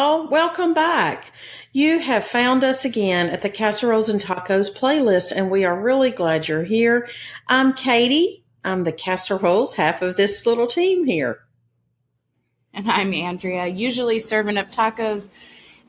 y'all. Welcome back. You have found us again at the Casseroles and Tacos playlist, and we are really glad you're here. I'm Katie. I'm the Casseroles, half of this little team here. And I'm Andrea, usually serving up tacos.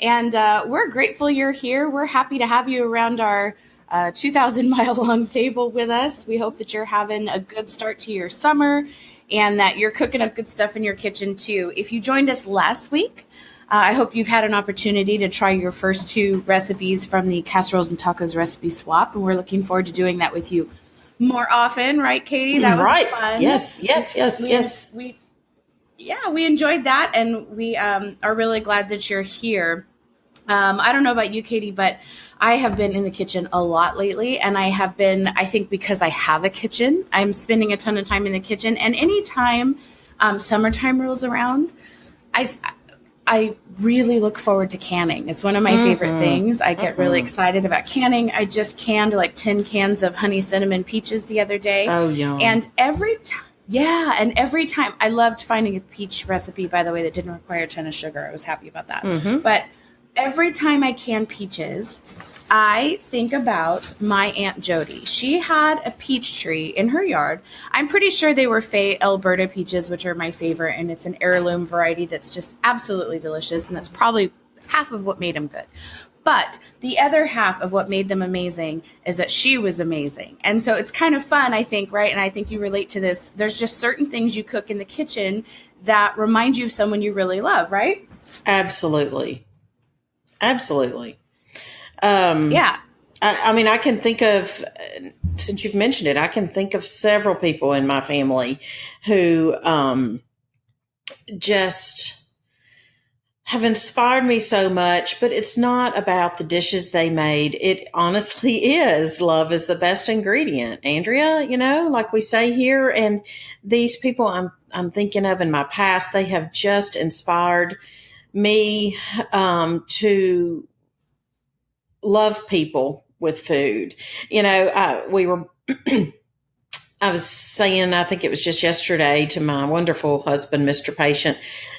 And we're grateful you're here. We're happy to have you around our 2,000-mile-long table with us. We hope that you're having a good start to your summer and that you're cooking up good stuff in your kitchen too. If you joined us last week, I hope you've had an opportunity to try your first two recipes from the Casseroles and Tacos recipe swap, and we're looking forward to doing that with you more often, right, Katie? That was right. fun. Yes. We enjoyed that, and we are really glad that you're here. I don't know about you, Katie, but I have been in the kitchen a lot lately, and I think because I have a kitchen, I'm spending a ton of time in the kitchen. And anytime summertime rolls around, I really look forward to canning. It's one of my favorite things. I get really excited about canning. I just canned like 10 cans of honey cinnamon peaches the other day. Oh, yum. And every time I loved finding a peach recipe, by the way, that didn't require a ton of sugar. I was happy about that. But every time I can peaches, I think about my Aunt Jody. She had a peach tree in her yard. I'm pretty sure they were Fay Alberta peaches, which are my favorite, and it's an heirloom variety that's just absolutely delicious, and that's probably half of what made them good. But the other half of what made them amazing is that she was amazing. And so it's kind of fun, I think, right? And I think you relate to this. There's just certain things you cook in the kitchen that remind you of someone you really love, right? Absolutely. Yeah. I mean, I can think of, since you've mentioned it, I can think of several people in my family who just have inspired me so much, but it's not about the dishes they made. It honestly is. Love is the best ingredient. Andrea, like we say here, and these people I'm thinking of in my past, they have just inspired me to love people with food. I was saying, I think it was just yesterday, to my wonderful husband, Mr. Patient,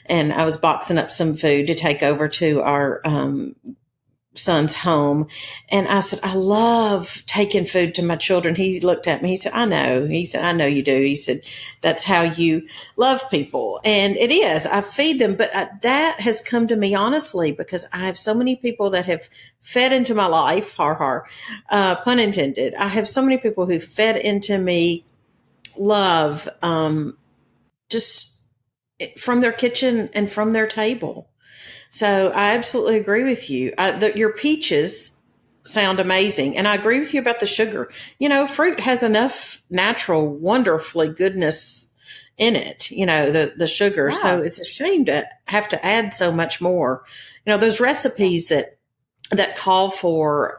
and I was boxing up some food to take over to our son's home. And I said, I love taking food to my children. He looked at me. He said, I know. He said, I know you do. He said, that's how you love people. And it is. I feed them. But that has come to me honestly, because I have so many people that have fed into my life, pun intended. I have so many people who fed into me love, just from their kitchen and from their table. So I absolutely agree with you. Your peaches sound amazing. And I agree with you about the sugar. Fruit has enough natural, wonderfully goodness in it, the sugar. Yeah. So it's a shame to have to add so much more. Those recipes that call for,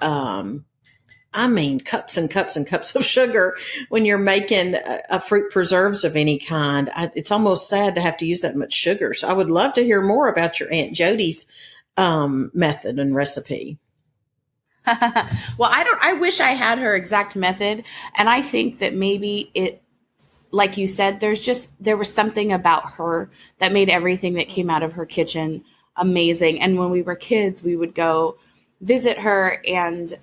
cups and cups and cups of sugar when you're making a fruit preserves of any kind. It's almost sad to have to use that much sugar. So I would love to hear more about your Aunt Jody's method and recipe. Well, I wish I had her exact method. And I think that maybe it, like you said, there was something about her that made everything that came out of her kitchen amazing. And when we were kids, we would go visit her, and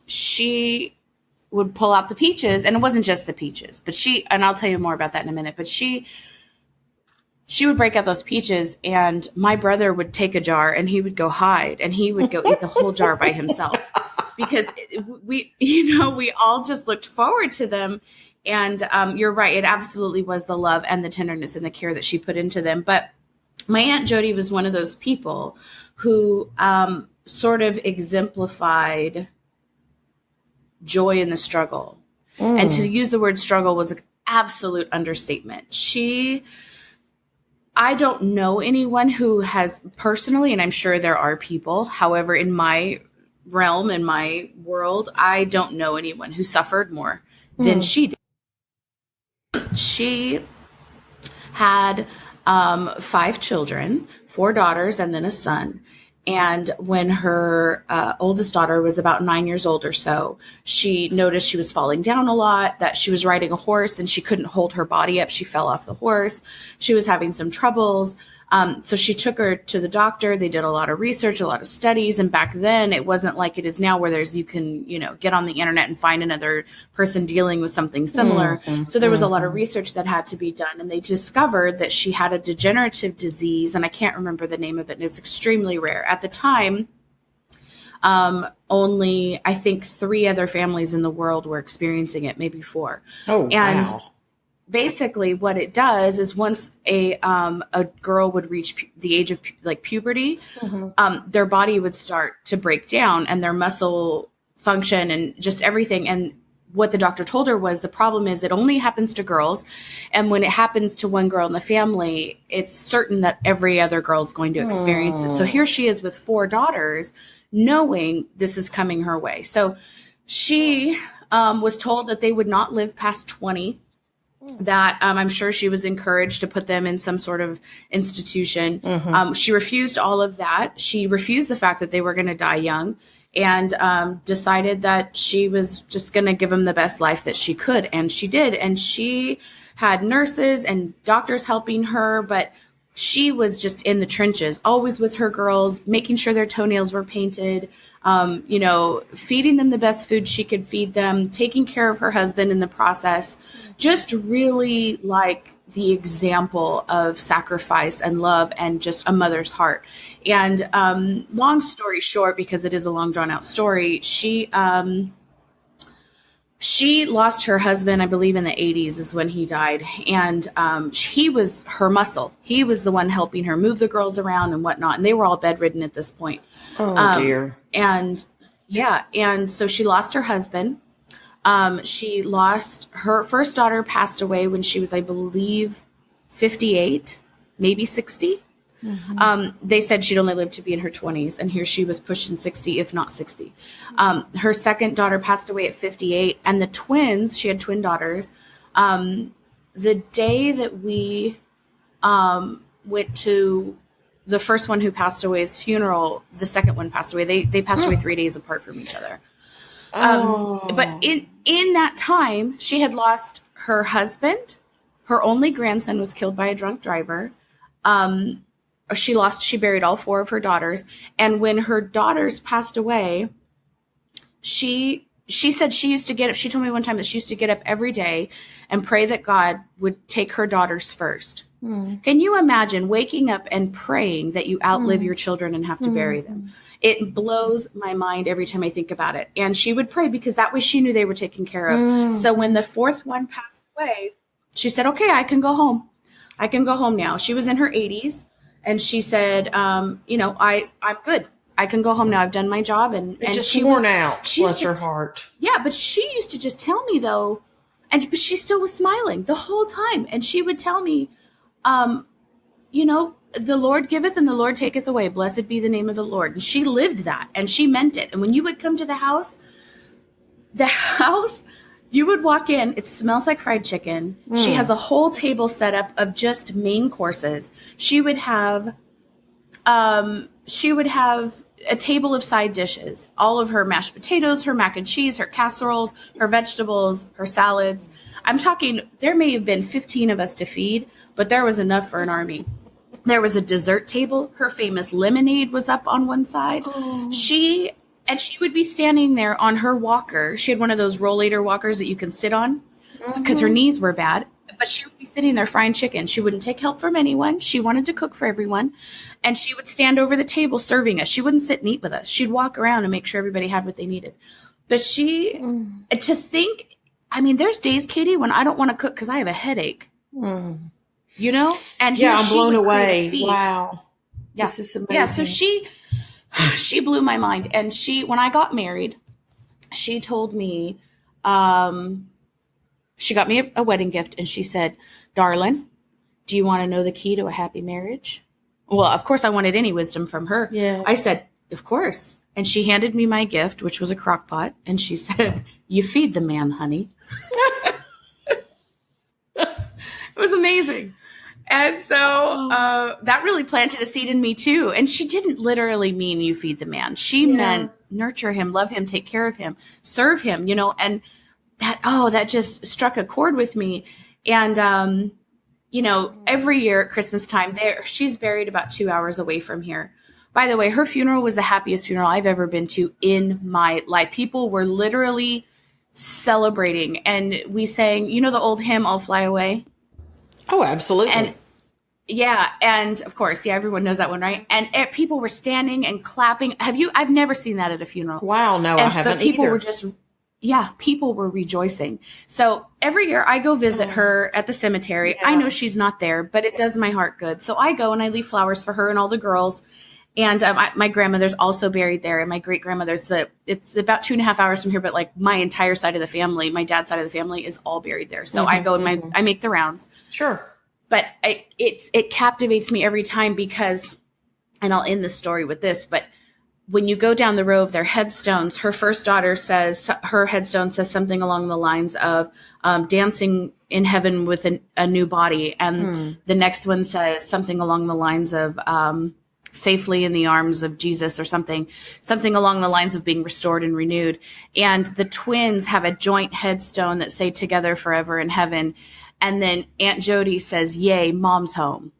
she would pull out the peaches, and it wasn't just the peaches, but and I'll tell you more about that in a minute, but she would break out those peaches, and my brother would take a jar and he would go hide, and he would go eat the whole jar by himself, because we all just looked forward to them. And you're right. It absolutely was the love and the tenderness and the care that she put into them. But my Aunt Jody was one of those people who sort of exemplified joy in the struggle. And to use the word struggle was an absolute understatement. I don't know anyone who has personally, and I'm sure there are people, however, in my realm, in my world, I don't know anyone who suffered more than she did. She had 5 children, 4 daughters, and then a son. And when her oldest daughter was about 9 years old or so, she noticed she was falling down a lot, that she was riding a horse and she couldn't hold her body up. She fell off the horse. She was having some troubles. So she took her to the doctor. They did a lot of research, a lot of studies. And back then it wasn't like it is now where you can, get on the internet and find another person dealing with something similar. So there was a lot of research that had to be done. And they discovered that she had a degenerative disease. And I can't remember the name of it. And it's extremely rare. At the time, only, I think, 3 other families in the world were experiencing it, maybe 4. Oh, and wow. Basically what it does is once a girl would reach the age of puberty, their body would start to break down and their muscle function and just everything. And what the doctor told her was the problem is it only happens to girls. And when it happens to one girl in the family, it's certain that every other girl is going to experience it. So here she is with 4 daughters, knowing this is coming her way. So she was told that they would not live past 20. That I'm sure she was encouraged to put them in some sort of institution. She refused all of that. She refused the fact that they were going to die young, and decided that she was just going to give them the best life that she could. And she did. And she had nurses and doctors helping her, but she was just in the trenches, always with her girls, making sure their toenails were painted, feeding them the best food she could feed them, taking care of her husband in the process, just really like the example of sacrifice and love and just a mother's heart. And long story short, because it is a long drawn out story, she lost her husband, I believe in the 80s is when he died. And he was her muscle. He was the one helping her move the girls around and whatnot. And they were all bedridden at this point. Oh, dear. And so she lost her husband. She lost her first daughter, passed away when she was, I believe, 58, maybe 60. They said she'd only lived to be in her 20s, and here she was pushing 60, if not 60. Her second daughter passed away at 58, and the twins, she had twin daughters. The day that we went to the first one who passed away's funeral, the second one passed away. They passed away 3 days apart from each other. But in that time, she had lost her husband. Her only grandson was killed by a drunk driver. She buried all 4 of her daughters. And when her daughters passed away, she said she used to get up. She told me one time that she used to get up every day and pray that God would take her daughters first. Can you imagine waking up and praying that you outlive your children and have to bury them? It blows my mind every time I think about it. And she would pray because that way she knew they were taken care of. So when the 4th one passed away, she said, okay, I can go home. I can go home now. She was in her 80s. And she said, I'm good. I can go home now. I've done my job. And just worn out. Bless her heart. Yeah, but she used to just tell me, though, but she still was smiling the whole time. And she would tell me, the Lord giveth and the Lord taketh away. Blessed be the name of the Lord. And she lived that, and she meant it. And when you would come to the house, you would walk in, it smells like fried chicken. She has a whole table set up of just main courses. She would have a table of side dishes, all of her mashed potatoes, her mac and cheese, her casseroles, her vegetables, her salads. I'm talking, there may have been 15 of us to feed, but there was enough for an army. There was a dessert table. Her famous lemonade was up on one side. She would be standing there on her walker. She had one of those rollator walkers that you can sit on because her knees were bad. But she would be sitting there frying chicken. She wouldn't take help from anyone. She wanted to cook for everyone. And she would stand over the table serving us. She wouldn't sit and eat with us. She'd walk around and make sure everybody had what they needed. But to think, there's days, Katie, when I don't want to cook because I have a headache. And I'm blown away. Wow. Yeah. This is amazing. Yeah, so she blew my mind. And when I got married, she told me, she got me a wedding gift, and she said, darling, do you want to know the key to a happy marriage? Well, of course I wanted any wisdom from her. Yes. I said, of course. And she handed me my gift, which was a crock pot. And she said, you feed the man, honey. It was amazing. And so that really planted a seed in me too. And she didn't literally mean you feed the man. She meant nurture him, love him, take care of him, serve him, and that just struck a chord with me. And every year at Christmas time, she's buried about 2 hours away from here. By the way, her funeral was the happiest funeral I've ever been to in my life. People were literally celebrating, and we sang, the old hymn, "I'll Fly Away." Oh, absolutely. And yeah, and of course, everyone knows that one, right? And people were standing and clapping. I've never seen that at a funeral. Wow, no, I haven't but people either. were people were rejoicing. So every year I go visit her at the cemetery. Yeah. I know she's not there, but it does my heart good. So I go and I leave flowers for her and all the girls. And my grandmother's also buried there, and my great grandmother's. It's about 2.5 hours from here, but like my entire side of the family, my dad's side of the family, is all buried there. So I go and I make the rounds. Sure. But it captivates me every time because, and I'll end the story with this, but when you go down the row of their headstones, her first daughter her headstone says something along the lines of dancing in heaven with a new body. And the next one says something along the lines of safely in the arms of Jesus, or something along the lines of being restored and renewed. And the twins have a joint headstone that say together forever in heaven. And then Aunt Jody says, "Yay, Mom's home."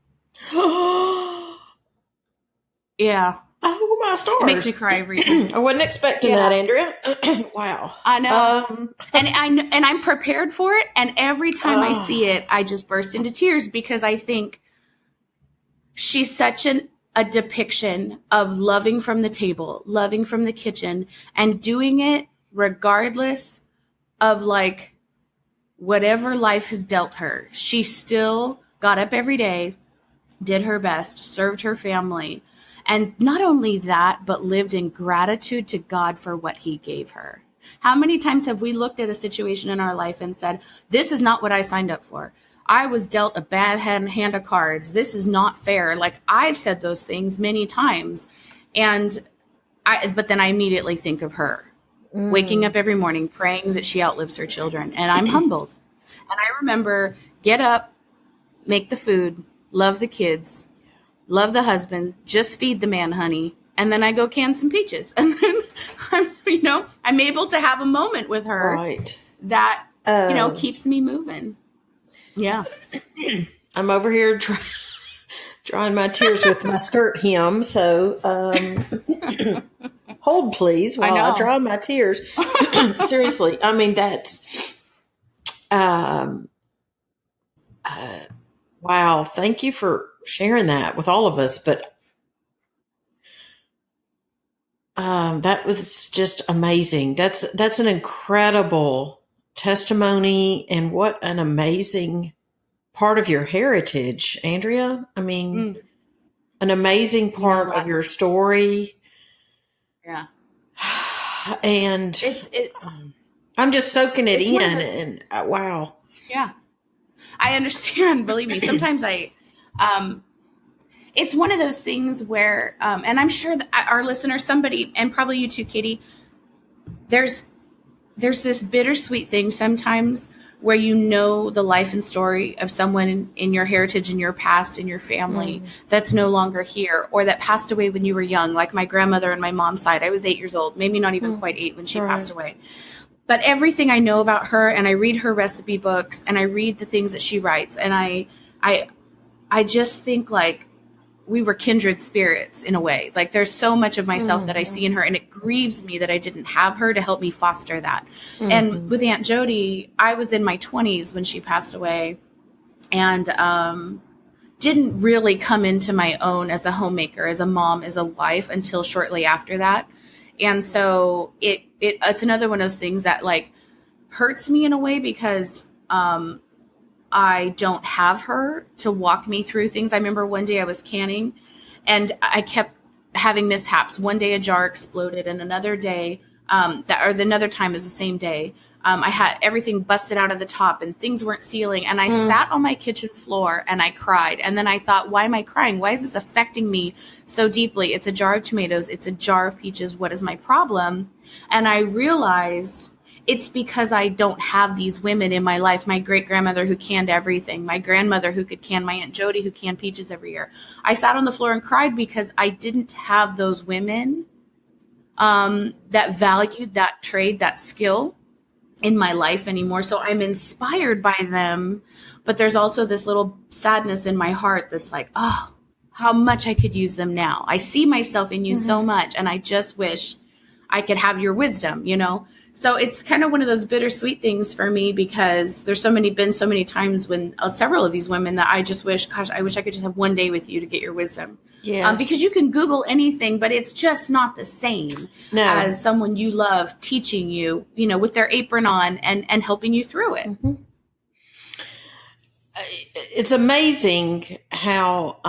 Yeah. Oh, my stars. It makes me cry every time. I wasn't expecting that, Andrea. Wow. I know. And I'm prepared for it. And every time I see it, I just burst into tears because I think she's such a depiction of loving from the table, loving from the kitchen, and doing it regardless of like whatever life has dealt her. She still got up every day, did her best, served her family. And not only that, but lived in gratitude to God for what he gave her. How many times have we looked at a situation in our life and said, this is not what I signed up for. I was dealt a bad hand of cards. This is not fair. Like, I've said those things many times. But then I immediately think of her waking up every morning, praying that she outlives her children. And I'm humbled. And I remember, get up, make the food, love the kids, love the husband, just feed the man, honey. And then I go can some peaches. And then I'm able to have a moment with her that, keeps me moving. Yeah. I'm over here drying my tears with my skirt hem. So hold, please, while I dry my tears. Seriously. I mean, that's wow. Thank you for sharing that with all of us. But that was just amazing. That's an incredible testimony, and what an amazing part of your heritage, Andrea. I mean, an amazing part of your story. Yeah. And I'm just soaking it in, and wow. Yeah. I understand. Believe me. Sometimes it's one of those things where, and I'm sure that our listeners, somebody, and probably you too, Katie, there's this bittersweet thing sometimes where the life and story of someone in your heritage, in your past, in your family that's no longer here, or that passed away when you were young, like my grandmother and my mom's side. I was 8 years old, maybe not even quite 8 when she passed away. But everything I know about her, and I read her recipe books, and I read the things that she writes, and I just think like we were kindred spirits in a way. Like, there's so much of myself that I see in her, and it grieves me that I didn't have her to help me foster that. And with Aunt Jody, I was in my 20s when she passed away, and didn't really come into my own as a homemaker, as a mom, as a wife until shortly after that. And so it's another one of those things that like hurts me in a way because I don't have her to walk me through things. I remember one day I was canning and I kept having mishaps. One day a jar exploded, and another day, another time it was the same day, I had everything busted out of the top and things weren't sealing. And I sat on my kitchen floor and I cried. And then I thought, why am I crying? Why is this affecting me so deeply? It's a jar of tomatoes. It's a jar of peaches. What is my problem? And I realized it's because I don't have these women in my life. My great grandmother who canned everything, my grandmother who could can, my Aunt Jody who canned peaches every year. I sat on the floor and cried because I didn't have those women that valued that trade, that skill. in my life anymore. So I'm inspired by them, but there's also this little sadness in my heart that's like, oh, how much I could use them now. I see myself in you so much, and I just wish I could have your wisdom, you know? So it's kind of one of those bittersweet things for me, because there's been so many times when several of these women that I just wish, gosh, I wish I could just have one day with you to get your wisdom. Yes. Because you can Google anything, but it's just not the same as someone you love teaching you, you know, with their apron on and helping you through it. Mm-hmm. It's amazing how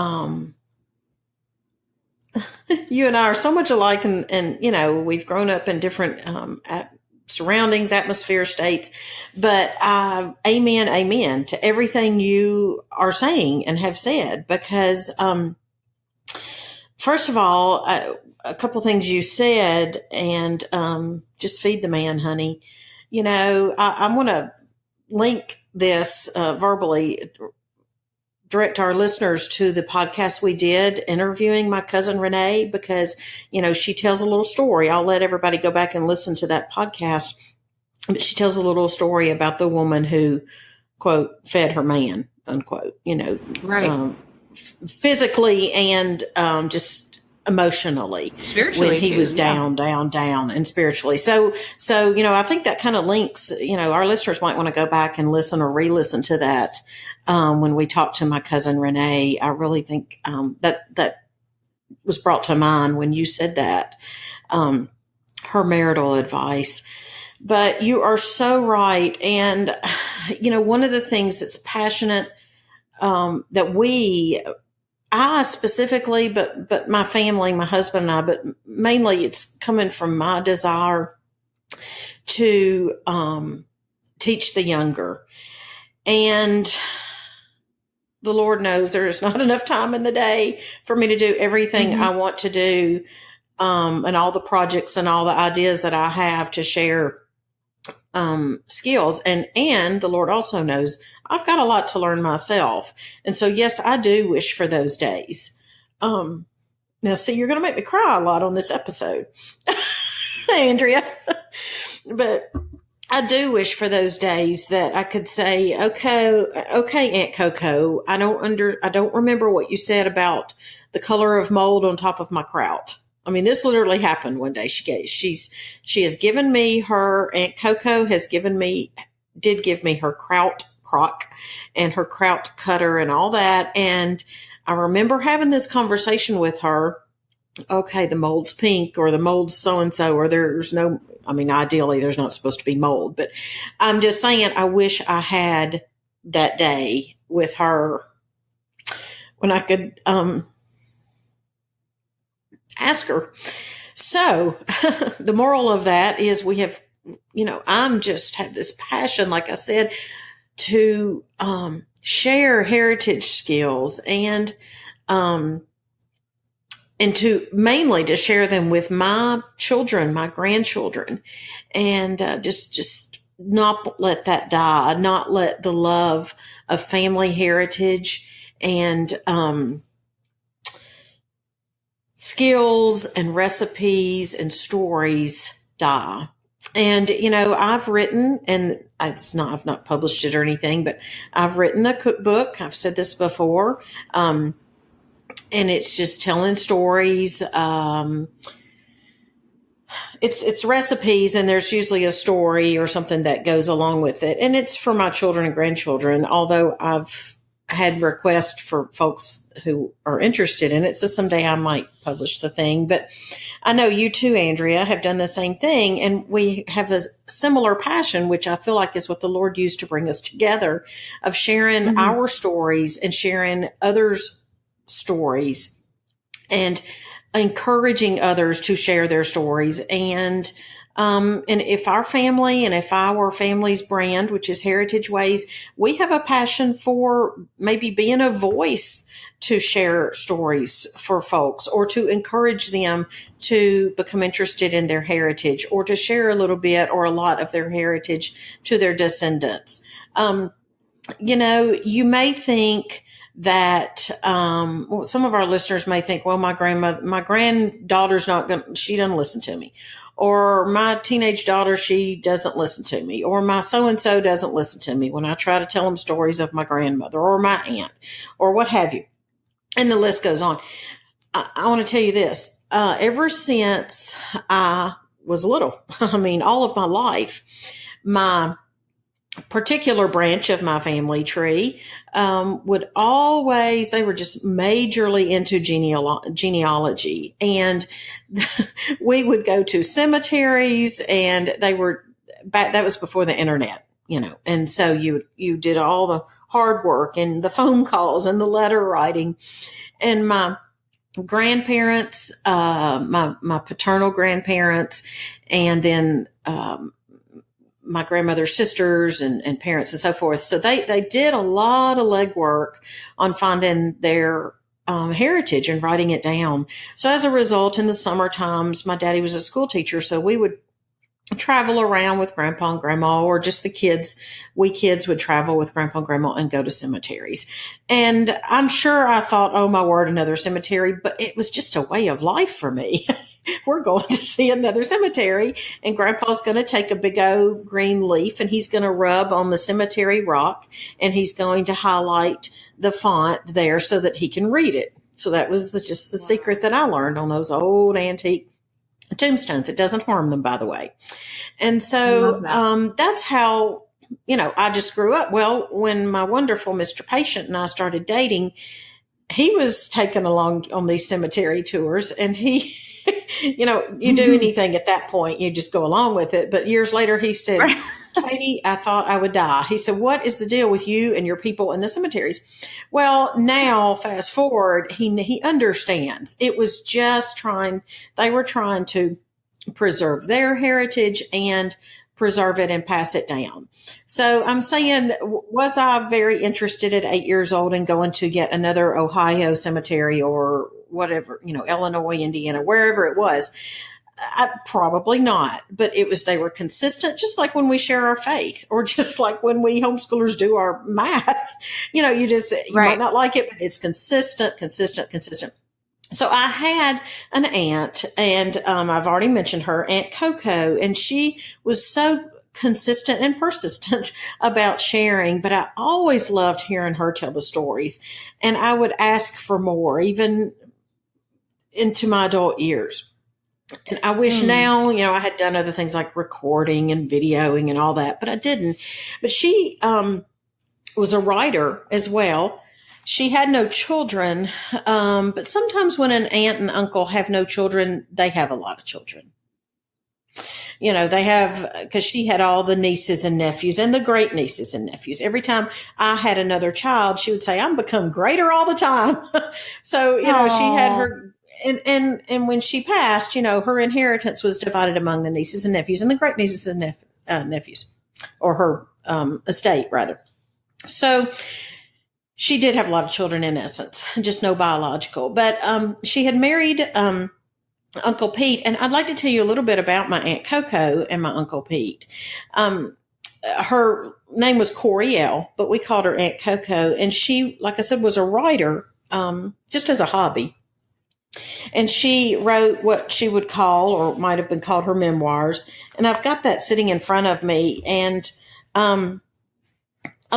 you and I are so much alike, and you know, we've grown up in different surroundings, atmosphere, states, but amen to everything you are saying and have said, because first of all, a couple things you said, and just feed the man, honey. You know, I'm going to link this verbally, direct our listeners to the podcast we did interviewing my cousin Renee, because, you know, she tells a little story. I'll let everybody go back and listen to that podcast. But she tells a little story about the woman who, quote, fed her man, unquote, you know, right. Physically and just emotionally, spiritually, when he was down, and spiritually. So, you know, I think that kind of links, you know, our listeners might want to go back and listen or re-listen to that. When we talked to my cousin Renee, I really think that was brought to mind when you said that, her marital advice. But you are so right. And, you know, one of the things that's passionate, that I specifically, but my family, my husband and I, but mainly it's coming from my desire to teach the younger. And the Lord knows there is not enough time in the day for me to do everything I want to do, and all the projects and all the ideas that I have to share skills. And the Lord also knows I've got a lot to learn myself. And so, yes, I do wish for those days. Now, see, you're going to make me cry a lot on this episode, Andrea, but I do wish for those days that I could say, okay, Aunt Coco, I don't remember what you said about the color of mold on top of my kraut. I mean, this literally happened one day. She has given me Aunt Coco did give me her kraut crock and her kraut cutter and all that. And I remember having this conversation with her. Okay, the mold's pink, or the mold's so-and-so, or there's no, I mean, ideally there's not supposed to be mold, but I'm just saying, I wish I had that day with her when I could, ask her. So the moral of that is we have, you know, I'm just have this passion, like I said, to share heritage skills and to mainly to share them with my children, my grandchildren, and just not let that die, not let the love of family heritage and skills and recipes and stories die. And, you know, I've written, and I've not published it or anything, but I've written a cookbook. I've said this before. And it's just telling stories. It's recipes, and there's usually a story or something that goes along with it. And it's for my children and grandchildren, although I've had requests for folks who are interested in it. So someday I might publish the thing, but I know you too, Andrea, have done the same thing. And we have a similar passion, which I feel like is what the Lord used to bring us together, of sharing our stories and sharing others' stories and encouraging others to share their stories. And if our family and if our family's brand, which is Heritage Ways, we have a passion for maybe being a voice to share stories for folks, or to encourage them to become interested in their heritage, or to share a little bit or a lot of their heritage to their descendants. You know, you may think that some of our listeners may think, well, my granddaughter's not going to, she doesn't listen to me. Or my teenage daughter, she doesn't listen to me. Or my so-and-so doesn't listen to me when I try to tell them stories of my grandmother or my aunt or what have you. And the list goes on. I want to tell you this. Ever since I was little, I mean, all of my life, my particular branch of my family tree would always, they were just majorly into genealogy. And we would go to cemeteries, and they were back, that was before the internet, and so you did all the hard work and the phone calls and the letter writing. And my grandparents, my paternal grandparents, and then my grandmother's sisters and parents and so forth. So they did a lot of legwork on finding their heritage and writing it down. So as a result, in the summer times, my daddy was a school teacher, so we would travel around with grandpa and grandma, or just the kids. We kids would travel with grandpa and grandma and go to cemeteries. And I'm sure I thought, oh my word, another cemetery, but it was just a way of life for me. We're going to see another cemetery, and grandpa's going to take a big old green leaf, and he's going to rub on the cemetery rock, and he's going to highlight the font there so that he can read it. So that was just the secret that I learned on those old antique tombstones. It doesn't harm them, by the way. And so that's how, I just grew up. Well, when my wonderful Mr. Patient and I started dating, he was taken along on these cemetery tours, and he, you do anything at that point, you just go along with it. But years later, he said, Katie, I thought I would die. He said, what is the deal with you and your people in the cemeteries? Well, now fast forward, he understands. It was just they were trying to preserve their heritage and preserve it and pass it down. So I'm saying, was I very interested at 8 years old in going to yet another Ohio cemetery or whatever, Illinois, Indiana, wherever it was? Probably not, but they were consistent, just like when we share our faith, or just like when we homeschoolers do our math. You might not like it, but it's consistent. So I had an aunt, and I've already mentioned her, Aunt Coco, and she was so consistent and persistent about sharing, but I always loved hearing her tell the stories, and I would ask for more, even into my adult years. And I wish now, I had done other things like recording and videoing and all that, but I didn't. But she was a writer as well. She had no children, but sometimes when an aunt and uncle have no children, they have a lot of children. They have, because she had all the nieces and nephews and the great nieces and nephews. Every time I had another child, she would say, I'm become greater all the time. So, she had her. And when she passed, her inheritance was divided among the nieces and nephews and the great nieces and nephews, or her estate, rather. So she did have a lot of children in essence, just no biological. But she had married Uncle Pete. And I'd like to tell you a little bit about my Aunt Coco and my Uncle Pete. Her name was Coriel, but we called her Aunt Coco. And she, like I said, was a writer just as a hobby. And she wrote what she would call, or might have been called, her memoirs. And I've got that sitting in front of me. And I'd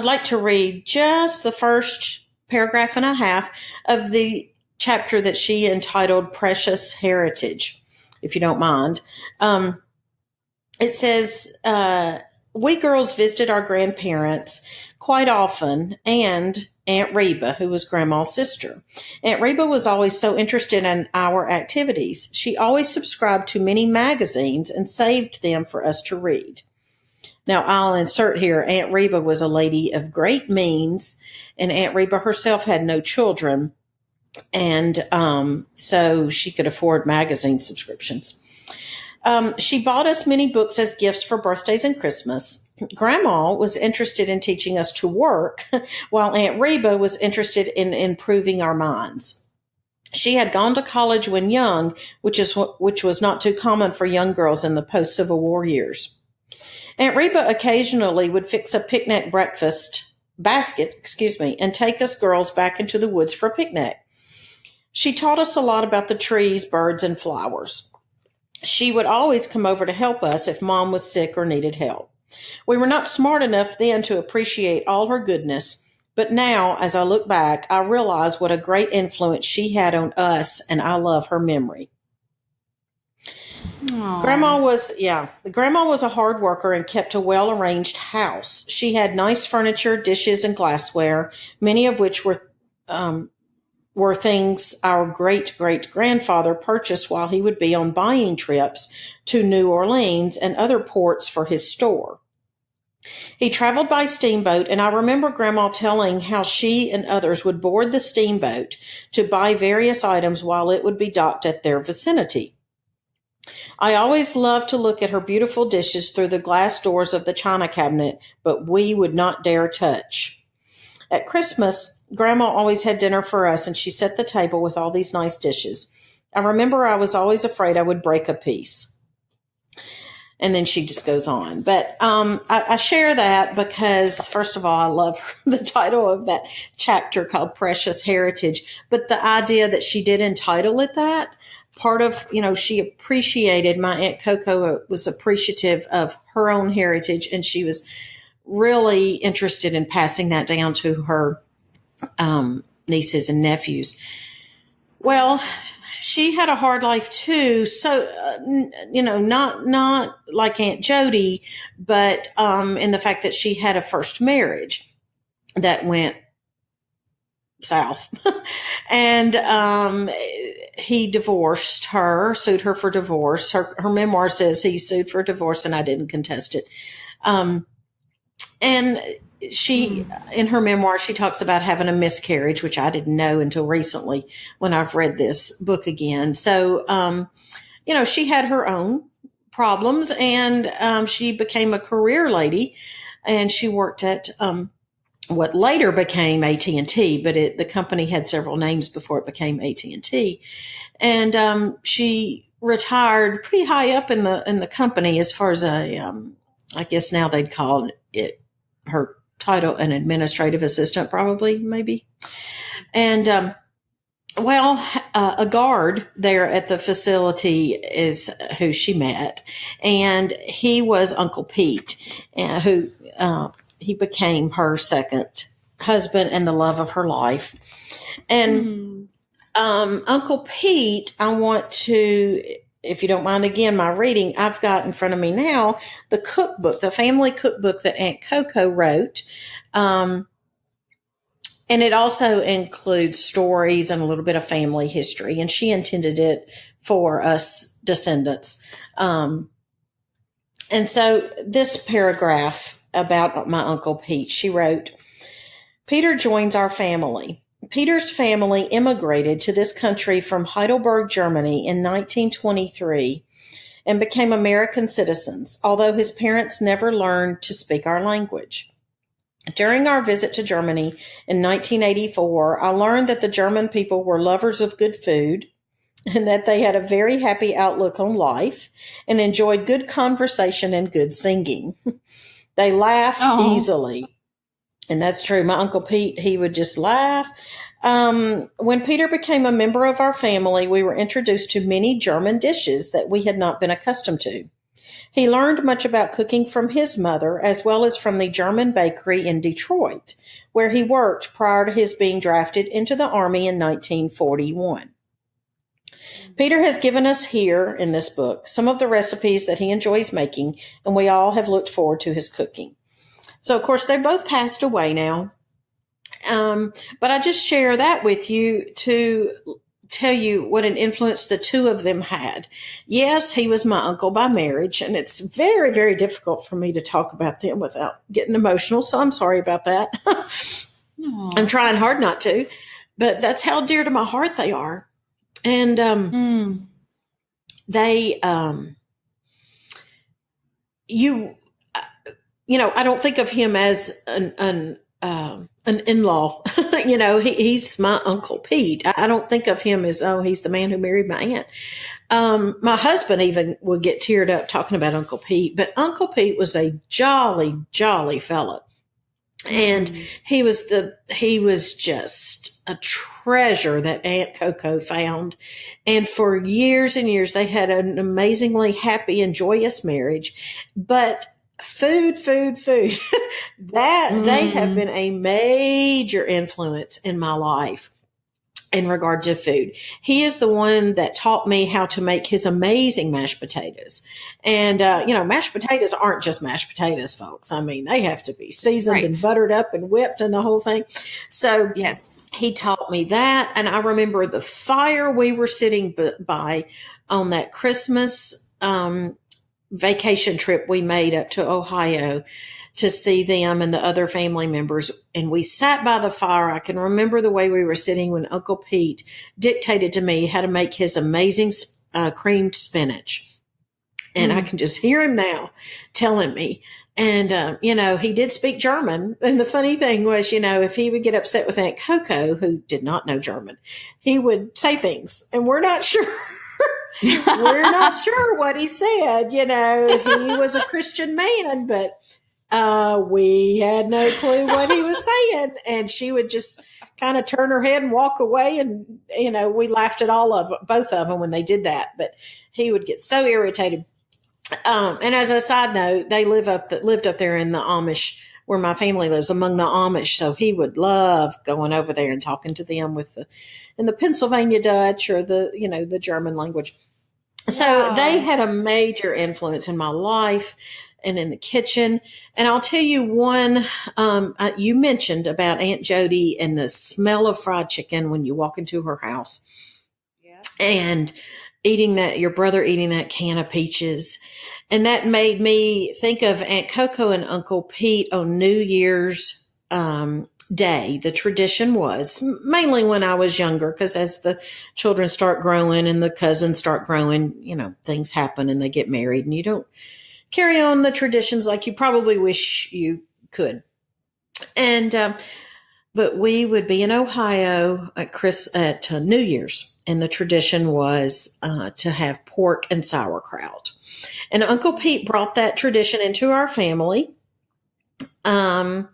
like to read just the first paragraph and a half of the chapter that she entitled Precious Heritage, if you don't mind. It says, we girls visited our grandparents quite often, and Aunt Reba, who was Grandma's sister. Aunt Reba was always so interested in our activities. She always subscribed to many magazines and saved them for us to read. Now, I'll insert here, Aunt Reba was a lady of great means, and Aunt Reba herself had no children, and so she could afford magazine subscriptions. She bought us many books as gifts for birthdays and Christmas. Grandma was interested in teaching us to work, while Aunt Reba was interested in improving our minds. She had gone to college when young, which was not too common for young girls in the post-Civil War years. Aunt Reba occasionally would fix a picnic breakfast and take us girls back into the woods for a picnic. She taught us a lot about the trees, birds, and flowers. She would always come over to help us if Mom was sick or needed help. We were not smart enough then to appreciate all her goodness, but now, as I look back, I realize what a great influence she had on us, and I love her memory. Aww. Grandma was a hard worker and kept a well-arranged house. She had nice furniture, dishes, and glassware, many of which were things our great-great-grandfather purchased while he would be on buying trips to New Orleans and other ports for his store. He traveled by steamboat, and I remember Grandma telling how she and others would board the steamboat to buy various items while it would be docked at their vicinity. I always loved to look at her beautiful dishes through the glass doors of the china cabinet, but we would not dare touch. At Christmas, Grandma always had dinner for us, and she set the table with all these nice dishes. I remember I was always afraid I would break a piece. And then she just goes on. But I share that because, first of all, I love the title of that chapter called Precious Heritage. But the idea that she did entitle it that, part of, she appreciated, my Aunt Coco was appreciative of her own heritage, and she was really interested in passing that down to her nieces and nephews. Well, she had a hard life too. So, not like Aunt Jody, but in the fact that she had a first marriage that went south. And he divorced her, sued her for divorce. Her memoir says he sued for divorce, and I didn't contest it. And she, in her memoir, she talks about having a miscarriage, which I didn't know until recently when I've read this book again. So, she had her own problems, and she became a career lady, and she worked at what later became AT&T, but the company had several names before it became AT&T. And she retired pretty high up in the company as far as I guess now they'd call it her title, an administrative assistant, probably, maybe. And, a guard there at the facility is who she met. And he was Uncle Pete, who he became her second husband and the love of her life. And Uncle Pete, I want to, if you don't mind, again, my reading, I've got in front of me now the cookbook, the family cookbook that Aunt Coco wrote. And it also includes stories and a little bit of family history. And she intended it for us descendants. And so this paragraph about my Uncle Pete, she wrote, Peter joins our family. Peter's family immigrated to this country from Heidelberg, Germany in 1923 and became American citizens, although his parents never learned to speak our language. During our visit to Germany in 1984, I learned that the German people were lovers of good food and that they had a very happy outlook on life and enjoyed good conversation and good singing. They laugh easily. And that's true. My Uncle Pete, he would just laugh. When Peter became a member of our family, we were introduced to many German dishes that we had not been accustomed to. He learned much about cooking from his mother, as well as from the German bakery in Detroit, where he worked prior to his being drafted into the Army in 1941. Peter has given us here in this book some of the recipes that he enjoys making, and we all have looked forward to his cooking. So, of course, they both passed away now. But I just share that with you to tell you what an influence the two of them had. Yes, he was my uncle by marriage, and it's very, very difficult for me to talk about them without getting emotional, so I'm sorry about that. I'm trying hard not to, but that's how dear to my heart they are. And they, I don't think of him as an in-law. He's my Uncle Pete. I don't think of him as, he's the man who married my aunt. My husband even would get teared up talking about Uncle Pete, but Uncle Pete was a jolly, jolly fella. And he was just a treasure that Aunt Coco found. And for years and years, they had an amazingly happy and joyous marriage. But food, that they have been a major influence in my life in regard to food. He is the one that taught me how to make his amazing mashed potatoes. And, mashed potatoes aren't just mashed potatoes, folks. I mean, they have to be seasoned and buttered up and whipped and the whole thing. So yes, he taught me that. And I remember the fire we were sitting by on that Christmas, vacation trip we made up to Ohio to see them and the other family members. And we sat by the fire. I can remember the way we were sitting when Uncle Pete dictated to me how to make his amazing creamed spinach. And I can just hear him now telling me. And, he did speak German. And the funny thing was, if he would get upset with Aunt Coco, who did not know German, he would say things and we're not sure. We're not sure what he said. He was a Christian man, but we had no clue what he was saying. And she would just kind of turn her head and walk away. And, we laughed at both of them when they did that. But he would get so irritated. And as a side note, they lived up there in the Amish, where my family lives, among the Amish. So he would love going over there and talking to them in the Pennsylvania Dutch or the German language. So they had a major influence in my life and in the kitchen. And I'll tell you one, you mentioned about Aunt Jody and the smell of fried chicken when you walk into her house and your brother eating that can of peaches. And that made me think of Aunt Coco and Uncle Pete on New Year's Day. The tradition was mainly when I was younger, because as the children start growing and the cousins start growing, things happen and they get married and you don't carry on the traditions like you probably wish you could. And, but we would be in Ohio at New Year's, and the tradition was to have pork and sauerkraut. And Uncle Pete brought that tradition into our family. My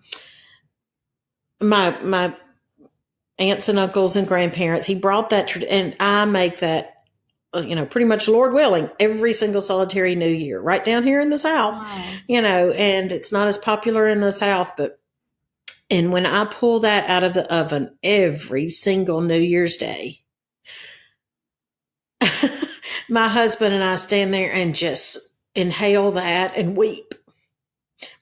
aunts and uncles and grandparents, he brought that, and I make that, pretty much, Lord willing, every single solitary New Year, right down here in the South, and it's not as popular in the South, and when I pull that out of the oven every single New Year's Day, my husband and I stand there and just inhale that and weep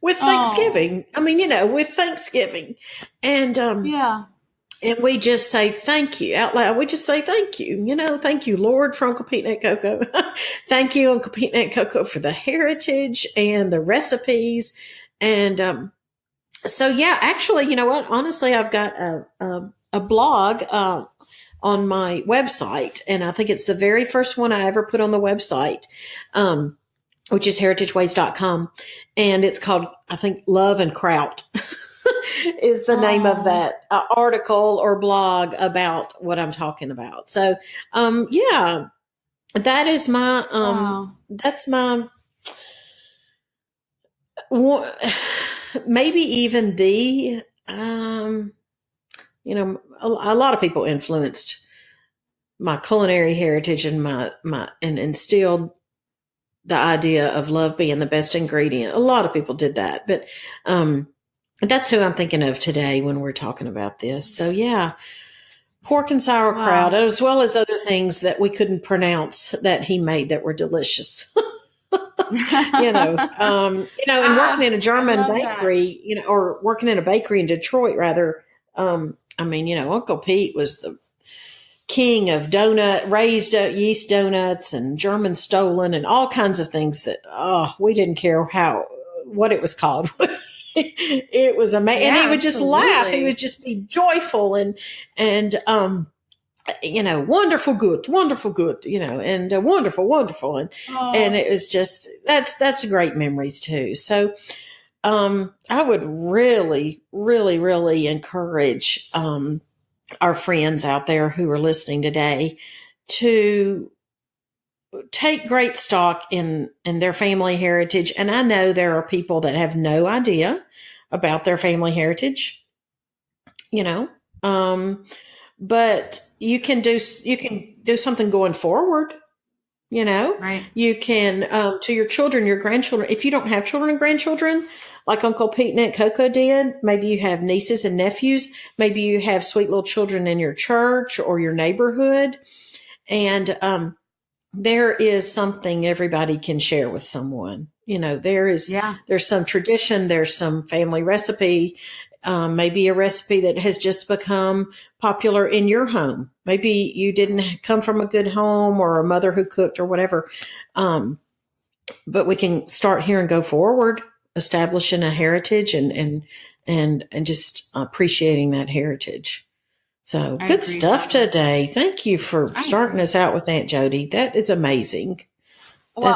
with Thanksgiving. I mean, with Thanksgiving. And, and we just say thank you out loud. We just say thank you. Thank you, Lord, for Uncle Pete and Aunt Coco. Thank you, Uncle Pete and Aunt Coco, for the heritage and the recipes. And so, yeah, actually, you know what? Honestly, I've got a blog on my website, and I think it's the very first one I ever put on the website, which is heritageways.com. And it's called, I think, Love and Kraut. is the name of that article or blog about what I'm talking about. So, that is my, that's my, maybe even a lot of people influenced my culinary heritage and and instilled the idea of love being the best ingredient. A lot of people did that, but, that's who I'm thinking of today when we're talking about this. So yeah, pork and sauerkraut, as well as other things that we couldn't pronounce that he made that were delicious. And working in a German bakery, or working in a bakery in Detroit, rather. Uncle Pete was the king of raised yeast donuts and German stolen and all kinds of things that, we didn't care what it was called. It was amazing. And he would just laugh. He would just be joyful and wonderful good, and wonderful. And it was just, that's great memories too. So, I would really, really, really encourage, our friends out there who are listening today to take great stock in their family heritage. And I know there are people that have no idea about their family heritage, but you can do something going forward. Right. You can, to your children, your grandchildren, if you don't have children and grandchildren, like Uncle Pete and Aunt Coco did, maybe you have nieces and nephews, maybe you have sweet little children in your church or your neighborhood. And, there is something everybody can share with someone. There's some tradition, there's some family recipe, maybe a recipe that has just become popular in your home. Maybe you didn't come from a good home or a mother who cooked or whatever. But we can start here and go forward, establishing a heritage and just appreciating that heritage. So good stuff today. Thank you for starting us out with Aunt Jody. That is amazing. Well,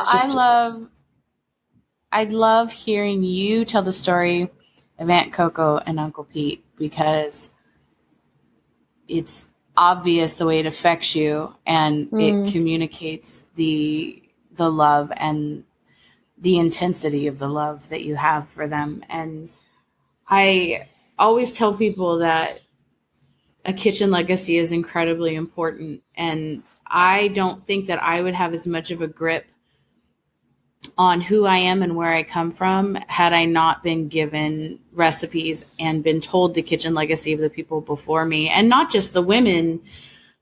I love hearing you tell the story of Aunt Coco and Uncle Pete, because it's obvious the way it affects you, and it communicates the love and the intensity of the love that you have for them. And I always tell people that a kitchen legacy is incredibly important. And I don't think that I would have as much of a grip on who I am and where I come from had I not been given recipes and been told the kitchen legacy of the people before me. And not just the women,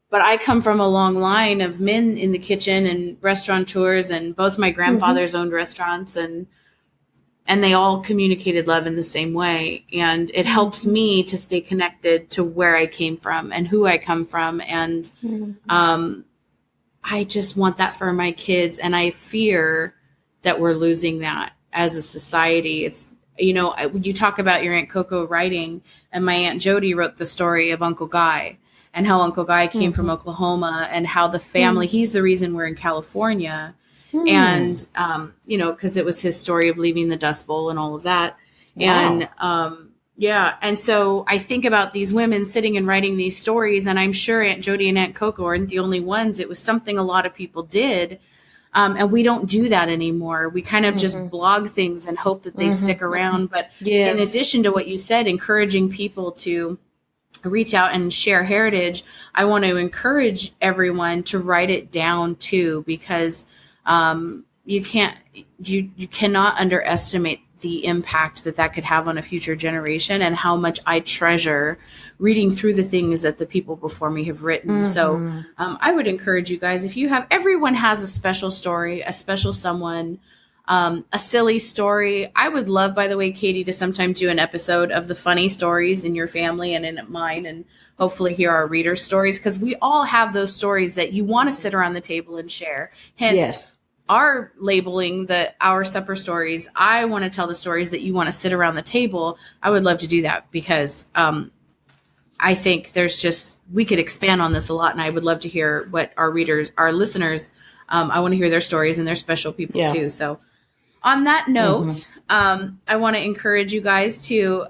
but I come from a long line of men in the kitchen and restaurateurs, and both my grandfathers owned restaurants, and they all communicated love in the same way. And it helps me to stay connected to where I came from and who I come from. And I just want that for my kids. And I fear that we're losing that as a society. It's, you talk about your Aunt Coco writing, and my Aunt Jody wrote the story of Uncle Guy, and how Uncle Guy came from Oklahoma, and how the family, he's the reason we're in California. And, because it was his story of leaving the Dust Bowl and all of that. Wow. And, and so I think about these women sitting and writing these stories, and I'm sure Aunt Jody and Aunt Coco aren't the only ones. It was something a lot of people did. And we don't do that anymore. We kind of just blog things and hope that they stick around. But in addition to what you said, encouraging people to reach out and share heritage, I want to encourage everyone to write it down too, because you cannot underestimate the impact that could have on a future generation, and how much I treasure reading through the things that the people before me have written. So I would encourage you guys, if you have, everyone has a special story, a special someone, a silly story. I would love, by the way, Katie, to sometime do an episode of the funny stories in your family and in mine, and hopefully hear our readers' stories, because we all have those stories that you want to sit around the table and share. Hence, our labeling our supper stories. I want to tell the stories that you want to sit around the table. I would love to do that, because I think we could expand on this a lot, and I would love to hear what our listeners, I want to hear their stories and their special people too. So on that note, I want to encourage you guys to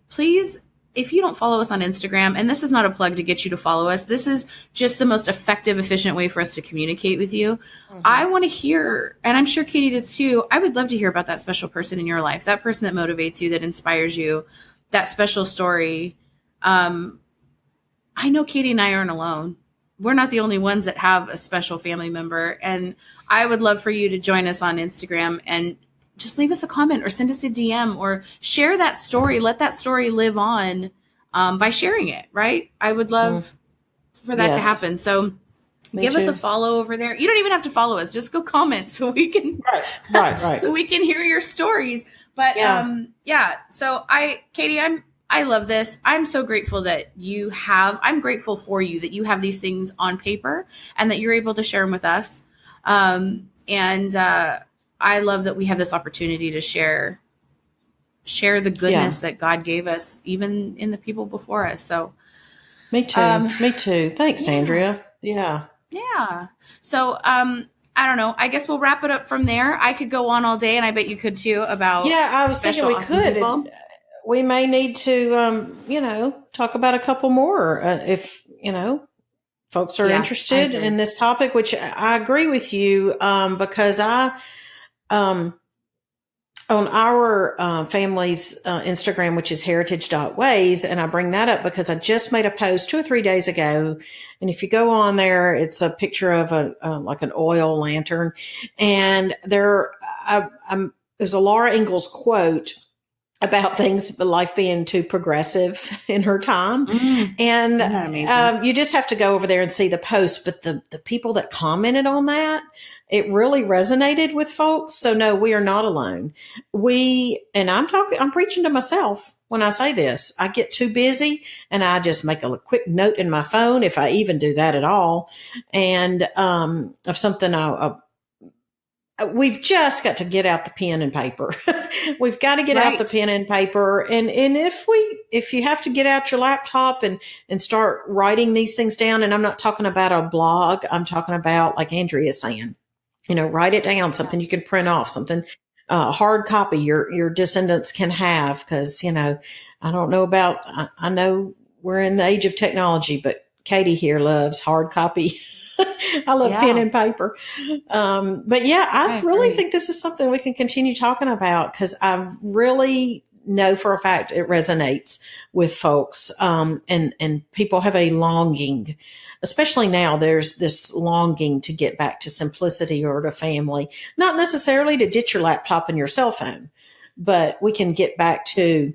please, if you don't follow us on Instagram, and this is not a plug to get you to follow us, this is just the most effective, efficient way for us to communicate with you. I want to hear, and I'm sure Katie does too, I would love to hear about that special person in your life, that person that motivates you, that inspires you, that special story. I know Katie and I aren't alone. We're not the only ones that have a special family member. And I would love for you to join us on Instagram and just leave us a comment or send us a DM or share that story. Let that story live on by sharing it, right? I would love for that to happen. So give us a follow over there. You don't even have to follow us. Just go comment so we can, right. So we can hear your stories. But so Katie, I love this. I'm so grateful that I'm grateful for you that you have these things on paper and that you're able to share them with us. I love that we have this opportunity to share the goodness that God gave us, even in the people before us. So me too. Thanks, Andrea. Yeah. So, I don't know. I guess we'll wrap it up from there. I could go on all day, and I bet you could too, about I was thinking we could. We may need to, talk about a couple more if, folks are interested in this topic, which I agree with you, because on our family's Instagram, which is hertiage.ways. And I bring that up because I just made a post 2 or 3 days ago. And if you go on there, it's a picture of like an oil lantern. And there's a Laura Ingalls quote about things, life being too progressive in her time. And you just have to go over there and see the post. But the people that commented on that, it really resonated with folks. So no, we are not alone. I'm preaching to myself when I say this. I get too busy and I just make a quick note in my phone, if I even do that at all. And of something we've just got to get out the pen and paper. We've got to get out the pen and paper. And if you have to get out your laptop and start writing these things down, and I'm not talking about a blog, I'm talking about, like Andrea is saying, write it down, something you can print off, something, hard copy your descendants can have. Cause, I don't know I know we're in the age of technology, but Katie here loves hard copy. I love pen and paper. But yeah, I really think this is something we can continue talking about, because I really know for a fact it resonates with folks. And people have a longing, especially now, there's this longing to get back to simplicity or to family, not necessarily to ditch your laptop and your cell phone, but we can get back to,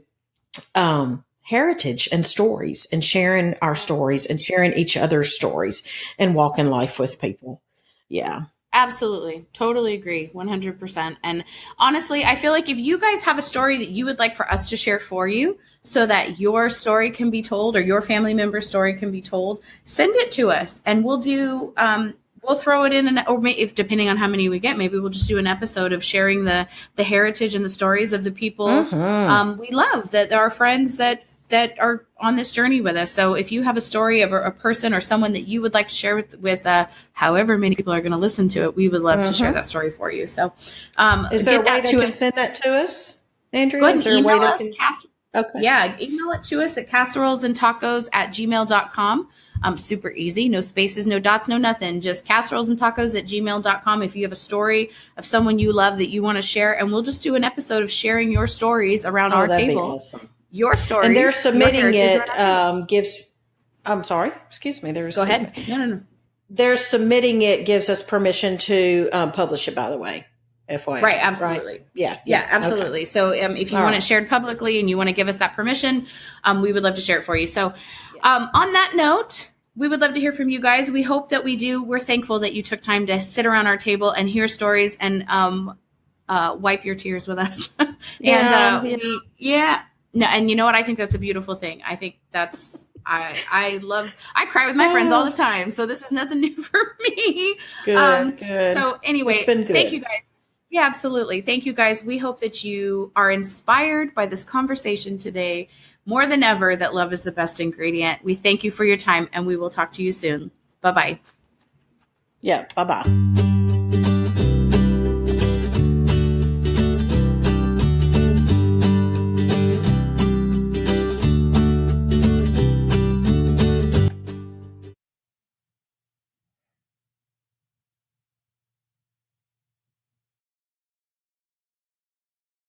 heritage and stories, and sharing our stories and sharing each other's stories and walking life with people. Yeah. Absolutely. Totally agree. 100%. And honestly, I feel like if you guys have a story that you would like for us to share for you so that your story can be told, or your family member's story can be told, send it to us and we'll do, we'll throw it in, or if depending on how many we get, maybe we'll just do an episode of sharing the heritage and the stories of the people we love, that are friends that are on this journey with us. So if you have a story of a person or someone that you would like to share with however many people are going to listen to it, we would love to share that story for you. So is there a way they can send that to us, Andrea? Go ahead and email us. Okay. Yeah, email it to us at casserolesandtacos@gmail.com. Super easy. No spaces, no dots, no nothing. Just casserolesandtacos@gmail.com. If you have a story of someone you love that you want to share, and we'll just do an episode of sharing your stories around our table. Awesome. Your stories. And they're submitting it, I'm sorry, excuse me. Go ahead. No. They're submitting it, gives us permission to publish it, by the way. FYI. Right. Absolutely. Right? Yeah, absolutely. Okay. So if you want it shared publicly and you want to give us that permission, we would love to share it for you. So on that note, we would love to hear from you guys. We hope that we do. We're thankful that you took time to sit around our table and hear stories and wipe your tears with us. No, and you know what? I think that's a beautiful thing. I think that's, I cry with my friends all the time. So this is nothing new for me. Good. So anyway, it's been good. Thank you guys. Yeah, absolutely. Thank you guys. We hope that you are inspired by this conversation today more than ever, that love is the best ingredient. We thank you for your time, and we will talk to you soon. Bye-bye. Yeah. Bye-bye.